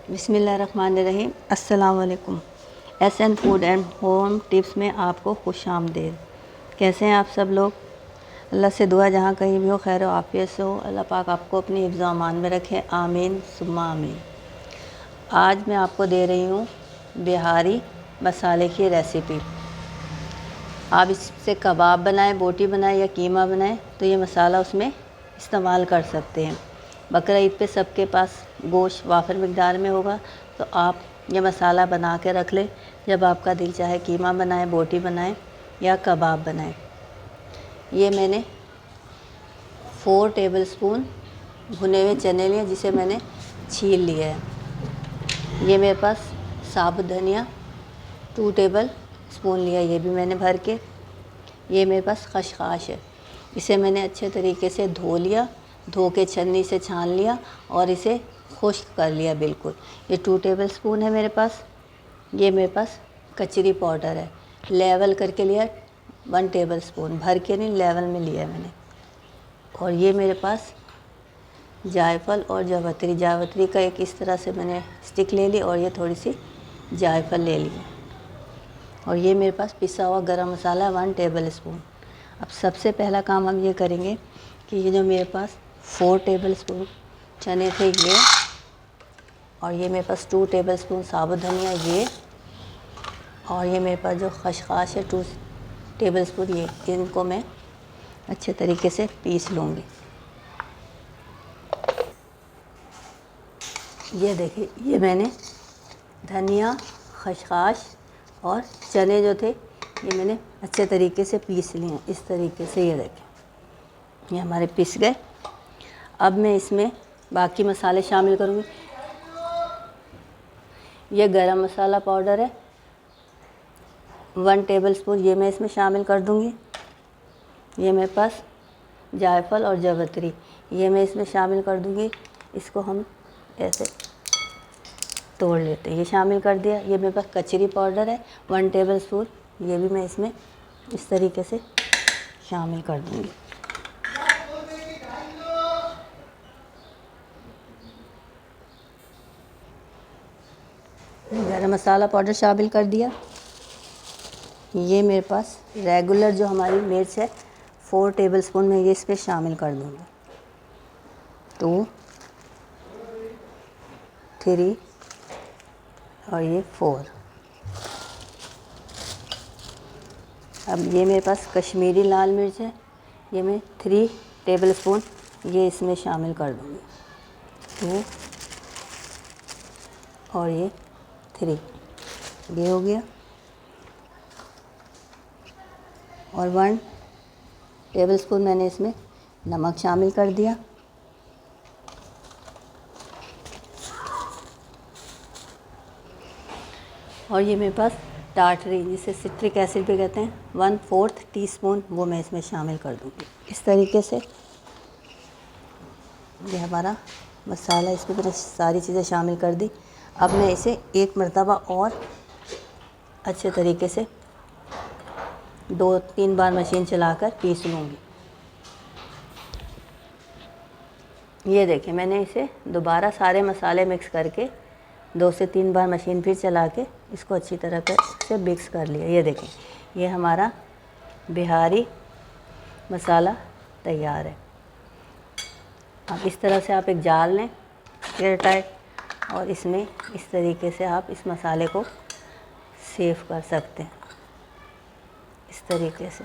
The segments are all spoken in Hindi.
बिस्मिल्लाहिर्रहमानिर्रहीम। अस्सलाम वालेकुम। SN food and home tips में आपको खुशामदीद। कैसे हैं आप सब लोग? अल्लाह से दुआ जहाँ कहीं भी हो खैर आफियत से हो। अल्लाह पाक आपको अपनी हिफ्ज़ अमान में रखे, आमीन सुम्मा आमीन। आज मैं आपको दे रही हूँ बिहारी मसाले की रेसिपी। आप इससे कबाब बनाएं, बोटी बनाएं या कीमा बनाएं तो ये मसाला उसमें इस्तेमाल कर सकते हैं। बकरा ईद पे सबके पास गोश्त वाफिर मिक़दार में होगा, तो आप ये मसाला बना के रख लें। जब आपका दिल चाहे कीमा बनाएं, बोटी बनाएं या कबाब बनाएं। ये मैंने 4 टेबलस्पून भुने हुए चने लिए, जिसे मैंने छील लिया है। ये मेरे पास साबुत धनिया 2 टेबल स्पून लिया, ये भी मैंने भर के। ये मेरे पास खशखाश है, इसे मैंने अच्छे तरीके से धो लिया, धो के छन्नी से छान लिया और इसे खुश्क कर लिया बिल्कुल। ये 2 टेबल स्पून है मेरे पास। ये मेरे पास कचरी पाउडर है, लेवल करके लिया 1 टेबल स्पून, भर के नहीं लेवल में लिया मैंने। और ये मेरे पास जायफल और जावित्री, जावित्री का एक इस तरह से मैंने स्टिक ले ली और ये थोड़ी सी जायफल ले ली। और ये मेरे पास पिसा हुआ गरम मसाला 1 टेबल स्पून। अब सबसे पहला काम हम ये करेंगे कि ये जो मेरे पास 4 टेबल स्पून चने थे ये, और ये मेरे पास 2 टेबल स्पून साबुत धनिया ये, और ये मेरे पास जो खशखाश है 2 टेबल स्पून ये, इनको मैं अच्छे तरीके से पीस लूँगी। ये देखिए, ये मैंने धनिया, खशखाश और चने जो थे ये मैंने अच्छे तरीके से पीस लिए हैं। इस तरीके से ये देखें, ये हमारे पिस गए। अब मैं इसमें बाकी मसाले शामिल करूँगी। ये गरम मसाला पाउडर है 1 टेबल स्पून, ये मैं इसमें शामिल कर दूँगी। ये मेरे पास जायफल और जावित्री, ये मैं इसमें शामिल कर दूँगी। इसको हम ऐसे तोड़ लेते हैं, ये शामिल कर दिया। ये मेरे पास कचरी पाउडर है 1 टेबल स्पून, ये भी मैं इसमें इस तरीके से शामिल कर दूँगी। गरम मसाला पाउडर शामिल कर दिया। ये मेरे पास रेगुलर जो हमारी मिर्च है 4 टेबल स्पून में, ये इसमें शामिल कर दूँगी। 2, 3 और ये 4। अब ये मेरे पास कश्मीरी लाल मिर्च है, ये मैं 3 टेबल स्पून ये इसमें शामिल कर दूँगी। 2 और ये 3, ये हो गया। और 1 टेबल स्पून मैंने इसमें नमक शामिल कर दिया। और ये मेरे पास टाटरी, जिसे सिट्रिक एसिड भी कहते हैं, 1/4 टीस्पून, वो मैं इसमें शामिल कर दूँगी। इस तरीके से ये हमारा मसाला, इसमें मैंने सारी चीज़ें शामिल कर दी। अब मैं इसे एक मरतबा और अच्छे तरीके से 2-3 बार मशीन चलाकर पीस लूँगी। ये देखिए, मैंने इसे दोबारा सारे मसाले मिक्स करके 2 से 3 बार मशीन फिर चला के इसको अच्छी तरह से मिक्स कर लिया। ये देखें, ये हमारा बिहारी मसाला तैयार है। अब इस तरह से आप एक जाल लें एयर टाइट, और इसमें इस तरीके से आप इस मसाले को सेव कर सकते हैं, इस तरीके से।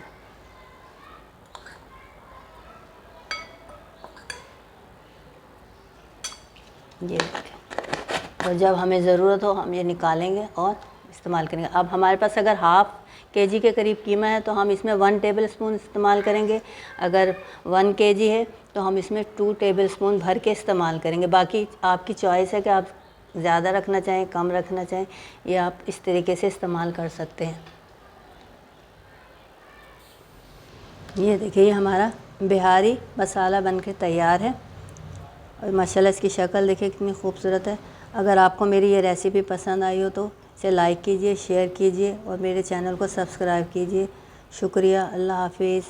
ये तो जब हमें ज़रूरत हो हम ये निकालेंगे और इस्तेमाल करेंगे। अब हमारे पास अगर हाफ़ केजी के करीब कीमा है तो हम इसमें 1 टेबल स्पून इस्तेमाल करेंगे। अगर 1 केजी है तो हम इसमें 2 टेबल स्पून भर के इस्तेमाल करेंगे। बाकी आपकी चॉइस है कि आप ज़्यादा रखना चाहें, कम रखना चाहें, ये आप इस तरीके से इस्तेमाल कर सकते हैं। ये देखिए, ये हमारा बिहारी मसाला बनके तैयार है। और माशाल्लाह इसकी शक्ल देखिए कितनी खूबसूरत है। अगर आपको मेरी ये रेसिपी पसंद आई हो तो इसे लाइक कीजिए, शेयर कीजिए और मेरे चैनल को सब्सक्राइब कीजिए। शुक्रिया। अल्लाह हाफिज़।